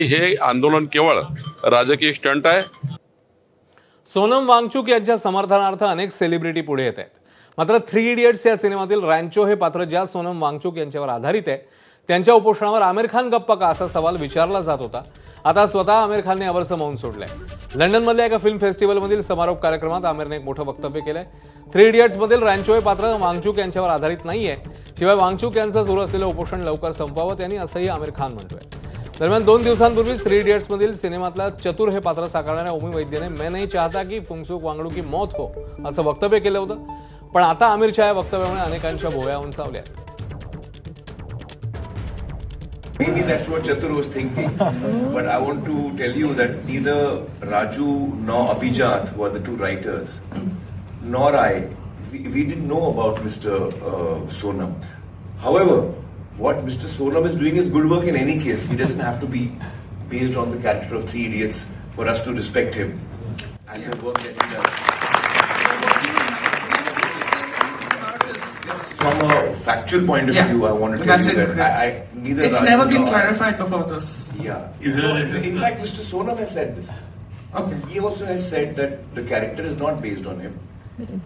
हे आंदोलन केवळ राजकीय स्टंट आहे. सोनम वांगचुक यांच्या समर्थनार्थ अनेक सेलिब्रिटी पुढे येत आहेत. मात्र 3 इडियट्स या सिनेमातील रॅन्चो हे पात्र ज्या सोनम वांगचुक यांच्यावर आधारित आहे त्यांच्या उपोषणावर आमिर खान गप्प का असा सवाल विचारला जात होता. आता स्वतः आमिर खानने यावरचं मौन सोडलंय. लंडनमधल्या एका फिल्म फेस्टिवलमधील समारोप कार्यक्रमात आमिरने एक मोठं वक्तव्य केलंय. 3 इडियट्स मधील रॅन्चो हे पात्र वांगचुक यांच्यावर आधारित नाहीये. शिवाय वांगचुक यांचं सुरू असलेलं उपोषण लवकर संपवावं त्यांनी असंही आमिर खान म्हणतोय. दरम्यान 2 दिवसांपूर्वीच 3 इडियट्स मधील सिनेमातला चतुर हे पात्र साकारणाऱ्या ओमी वैद्यने मैं नहीं चाहता की फुंगसुक वांगडू की मौत हो असं वक्तव्य केलं होतं. पण आता आमिरच्या या वक्तव्यामुळे अनेकांच्या भोवया उंचावल्या. Maybe that's what Chatur was thinking. But I want to tell you that neither Raju nor Abhijat were the two writers, nor I. We didn't know about Mr. Sonam. However, what Mr. Sonam is doing is good work in any case. He doesn't have to be based on the character of 3 Idiots for us to respect him and the work that he does. From a factual point of view, I want to tell you that I neither. It's never been clarified before this. Yeah. In fact, Mr. Sonam has said this. Okay. He also has said that the character is not based on him.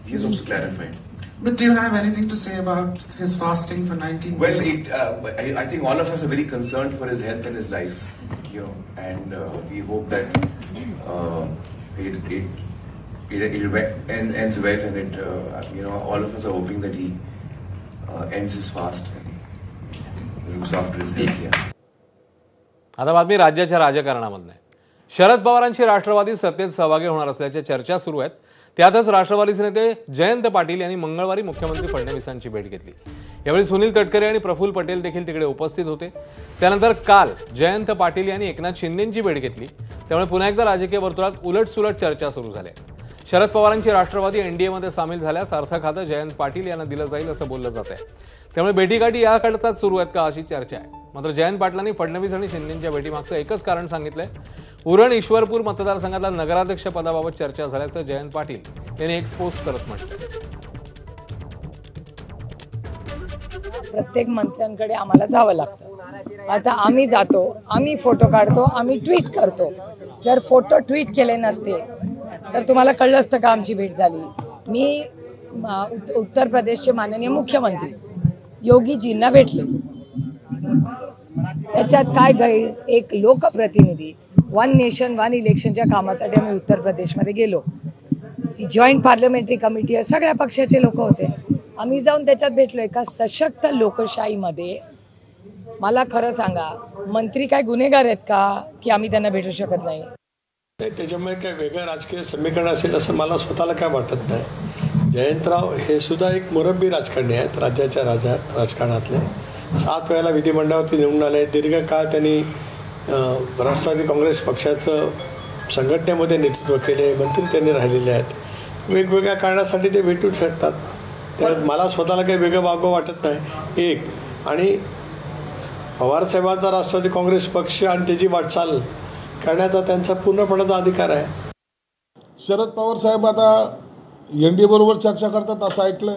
He has also clarified. But do you have anything to say about his fasting for 19 Well, days? I think all of us are very concerned for his health and his life, and we hope that it ends well, and all of us are hoping that he ends his fast and looks after his health. Yeah. आता बातमी राज्याच्या राजकारणामधून आहे. शरद पवारांची राष्ट्रवादी सत्तेत सहभागी होणार असल्याच्या चर्चा सुरू आहेत. त्यातच राष्ट्रवादीचे नेते जयंत पाटील यांनी मंगळवारी मुख्यमंत्री फडणवीसांची भेट घेतली. यावेळी सुनील तटकरे आणि प्रफुल्ल पटेल देखील तिकडे उपस्थित होते. त्यानंतर काल जयंत पाटील यांनी एकनाथ शिंदेंची भेट घेतली. त्यामुळे पुन्हा एकदा राजकीय वर्तुळात उलटसुलट चर्चा सुरू झाली आहे. शरद पवारांची राष्ट्रवादी एनडीएमध्ये सामील झाल्यास अर्थ खातं जयंत पाटील यांना दिलं जाईल असं बोललं जात आहे. त्यामुळे भेटीगाठी या करताच सुरू आहेत का अशी चर्चा आहे. मात्र जयंत पाटलांनी फडणवीस आणि शिंदेंच्या भेटीमागचं एकच कारण सांगितलंय. उरण ईश्वरपूर मतदारसंघातल्या नगराध्यक्ष पदाबाबत चर्चा झाल्याचं जयंत पाटील यांनी एक पोस्ट करत म्हटलं. प्रत्येक मंत्र्यांकडे आम्हाला जावं लागतं. आता आम्ही जातो, आम्ही फोटो काढतो, आम्ही ट्विट करतो. जर फोटो ट्विट केले नसते तर तुम्हाला कळलं असतं का आमची भेट झाली. मी उत्तर प्रदेशचे माननीय मुख्यमंत्री योगीजींना भेटले. त्याच्यात काय एक लोकप्रतिनिधी 1 नेशन 1 इलेक्शनच्या कामासाठी आम्ही उत्तर प्रदेशमध्ये गेलो. ती जॉईंट पार्लमेंटरी कमिटी आहे, सगळ्या पक्षाचे लोक होते. आम्ही जाऊन त्याच्यात भेटलो. एका सशक्त लोकशाहीमध्ये मला खरं सांगा, मंत्री काय गुन्हेगार आहेत का की आम्ही त्यांना भेटू शकत नाही. त्याच्यामुळे काय वेगळं राजकीय समीकरण असेल असं मला स्वतःला काय वाटत नाही. जयंतराव हे सुद्धा एक मुरब्बी राजकारणी आहेत. राज्याच्या राजकारणातले 7 वेळेला विधिमंडळावरती निवडून आले. दीर्घकाळ त्यांनी राष्ट्रवादी काँग्रेस पक्षाचं संघटनेमध्ये नेतृत्व केले. मंत्री त्यांनी राहिलेले आहेत. वेगवेगळ्या कारणासाठी ते भेटू शकतात. त्यात मला स्वतःला काही वेगळं वागवं वाटत नाही. एक आणि पवारसाहेबांचा राष्ट्रवादी काँग्रेस पक्ष आणि त्याची वाटचाल करण्याचा त्यांचा पूर्णपणाचा अधिकार आहे. शरद पवार साहेब आता एनडीए बरोबर चर्चा करतात असं ऐकलंय.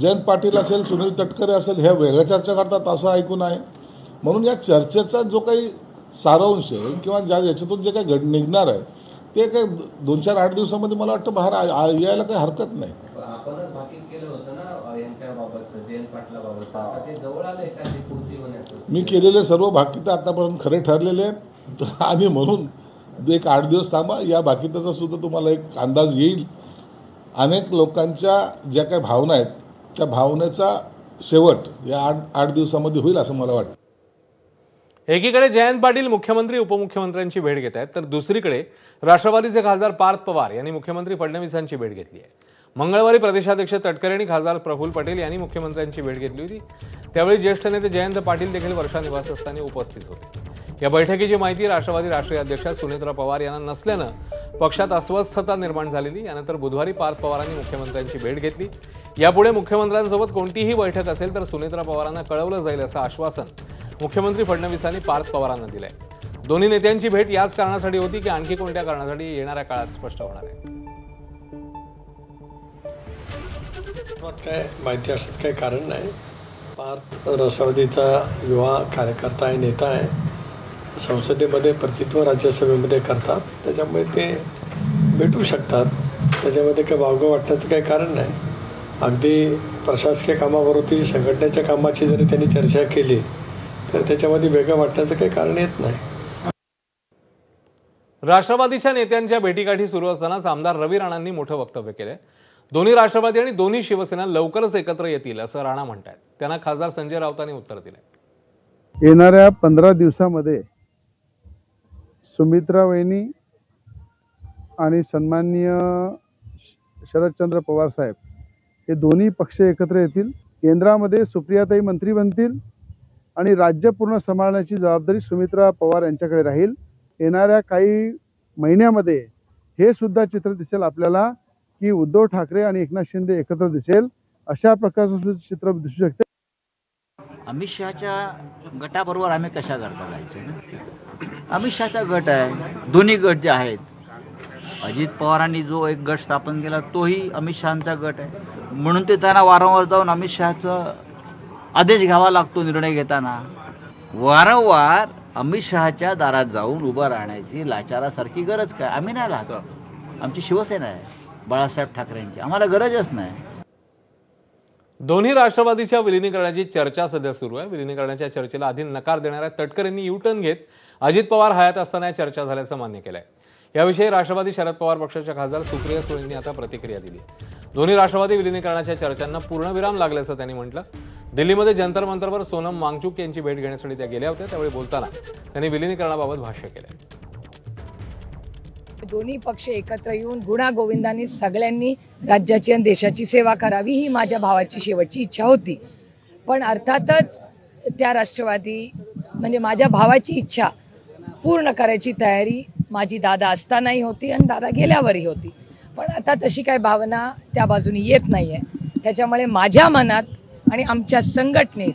जयंत पाटील असेल, सुनील तटकरे असेल, हे वेगळ्या चर्चा करतात असं ऐकून आहे. म्हणून या चर्चेचा जो काही सारांश आहे किंवा याच्यातून जे काही निघणार आहे ते काही 2-4-8 दिवसामध्ये मला वाटतं बाहेर यायला काही हरकत नाही. आपणच भाकीत केलं होतं ना यांच्याबाबत, जयंत पाटलाबाबत. आता ते जवळ आलंय का ते पूर्ती होण्याचं? मी केलेले सर्व भाकीत आतापर्यंत खरे ठरलेले आहेत आणि म्हणून एक 8 दिवस थांबा. या भाकीताचा सुद्धा तुम्हाला एक अंदाज येईल. अनेक लोकांच्या ज्या काही भावना आहेत त्या भावनेचा शेवट या 8 दिवसामध्ये होईल असं मला वाटतं. एकीकडे जयंत पाटील मुख्यमंत्री उपमुख्यमंत्र्यांची भेट घेत आहेत, तर दुसरीकडे राष्ट्रवादीचे खासदार पार्थ पवार यांनी मुख्यमंत्री फडणवीसांची भेट घेतली आहे. मंगळवारी प्रदेशाध्यक्ष तटकरे आणि खासदार प्रफुल्ल पटेल यांनी मुख्यमंत्र्यांची भेट घेतली होती. त्यावेळी ज्येष्ठ नेते जयंत पाटील देखील वर्षा निवासस्थानी उपस्थित होते. या बैठकीची माहिती राष्ट्रवादी राष्ट्रीय अध्यक्षा सुनेत्रा पवार यांना नसल्यानं पक्षात अस्वस्थता निर्माण झालेली. यानंतर बुधवारी पार्थ पवारांनी मुख्यमंत्र्यांची भेट घेतली. यापुढे मुख्यमंत्र्यांसोबत कोणतीही बैठक असेल तर सुनेत्रा पवारांना कळवलं जाईल असं आश्वासन मुख्यमंत्री फडणवीसांनी पार्थ पवारांना दिलंय. दोन्ही नेत्यांची भेट याच कारणासाठी होती की आणखी कोणत्या कारणासाठी येणाऱ्या काळात स्पष्ट होणार आहे. काय माहिती असत काही कारण नाही. पार्थ राष्ट्रवादीचा युवा कार्यकर्ता आहे, नेता आहे. संसदेमध्ये प्रतिनिधित्व राज्यसभेमध्ये करतात, त्याच्यामुळे ते भेटू शकतात. त्याच्यामध्ये काही वावगं वाटण्याचं काही कारण नाही. अगदी प्रशासकीय कामावरती संघटनेच्या कामाची जरी त्यांनी चर्चा केली तर त्याच्यामध्ये वेगळं वाटण्याचं काही कारण येत नाही. राष्ट्रवादीच्या नेत्यांच्या भेटीगाठी सुरू असतानाच आमदार रवी राणांनी मोठं वक्तव्य केलंय. दोन्ही राष्ट्रवादी आणि दोन्ही शिवसेना लवकरच एकत्र येतील असं राणा म्हणतायत. त्यांना खासदार संजय राऊतांनी उत्तर दिलंय. येणाऱ्या 15 दिवसामध्ये सुमित्रा वहिनी आणि सन्माननीय शरदचंद्र पवार साहेब हे दोन्ही पक्ष एकत्र येतील. केंद्रामध्ये सुप्रियाताई मंत्री बनतील आणि राज्य पूर्ण सांभाळण्याची जबाबदारी सुमित्रा पवार यांच्याकडे राहील. येणाऱ्या काही महिन्यामध्ये हे सुद्धा चित्र दिसेल आपल्याला की उद्धव ठाकरे आणि एकनाथ शिंदे एकत्र दिसेल. अशा प्रकारचं चित्र दिसू शकते. अमित शहाच्या गटाबरोबर आम्ही कशा करता जायचं? अमित शहाचा गट आहे, दोन्ही गट जे आहेत. अजित पवारांनी जो एक गट स्थापन केला तोही अमित शहाचा गट आहे. म्हणून ते त्यांना वारंवार जाऊन अमित शहाचं आदेश घ्यावा लागतो निर्णय घेताना. वारंवार अमित शहाच्या दारात जाऊन उभं राहण्याची लाचारासारखी गरज काय? आम्ही नाही राहतो. आमची शिवसेना आहे बाळासाहेब ठाकरेंची, आम्हाला गरजच नाही. दोन्ही राष्ट्रवादीच्या विलिनीकरणाची चर्चा सध्या सुरू आहे. विलिनीकरणाच्या चर्चेला आधी नकार देणाऱ्या तटकरेंनी युटर्न घेत अजित पवार हयात असताना चर्चा झाल्याचं मान्य केलंय. याविषयी राष्ट्रवादी शरद पवार पक्षाच्या खासदार सुप्रिया सुळेंनी आता प्रतिक्रिया दिली. दोन्ही राष्ट्रवादी विलिनीकरणाच्या चर्चांना पूर्णविराम लागल्याचं त्यांनी म्हटलं. दिल्लीमध्ये जंतर मंतरवर सोनम वांगचुक यांची भेट घेण्यासाठी त्या गेल्या होत्या. त्यावेळी बोलताना त्यांनी विलिनीकरणाबाबत भाष्य केलं. दोन्ही पक्ष एकत्र येऊन गुण्यागोविंदाने सगळ्यांनी राज्याची आणि देशाची सेवा करावी ही माझ्या भावाची शेवटची इच्छा होती. पण अर्थातच त्या राष्ट्रवादी म्हणजे माझ्या भावाची इच्छा पूर्ण करायची तयारी माझी दादा असतानाही होती आणि दादा गेल्यावरही होती. पण आता तशी काही भावना त्या बाजूने येत नाहीये. त्याच्यामुळे माझ्या मनात आणि आमच्या संघटनेत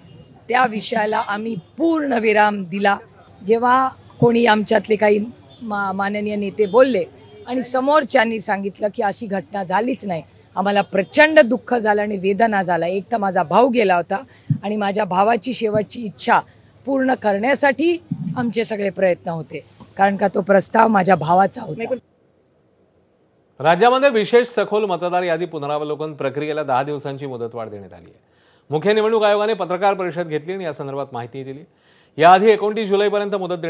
त्या विषयाला आम्ही पूर्ण विराम दिला. जेव्हा कोणी आमच्यातले काही माननीय नेते बोलले आणि समोरच्यांनी सांगितलं की अशी घटना झालीच नाही, आम्हाला प्रचंड दुःख झालं आणि वेदना झाला. एक तर माझा भाऊ गेला होता आणि माझ्या भावाची शेवटची इच्छा पूर्ण करण्यासाठी आमचे सगळे प्रयत्न होते, कारण का तो प्रस्ताव माझ्या भावाचा होता. राज्यामध्ये विशेष सखोल मतदार यादी पुनरावलोकन प्रक्रियेला 10 दिवसांची मुदतवाढ देण्यात आली आहे. मुख्य निवडणूक आयोगाने पत्रकार परिषद घेतली आणि या संदर्भात माहिती दिली. याआधी 29 जुलैपर्यंत मुदत देण्यात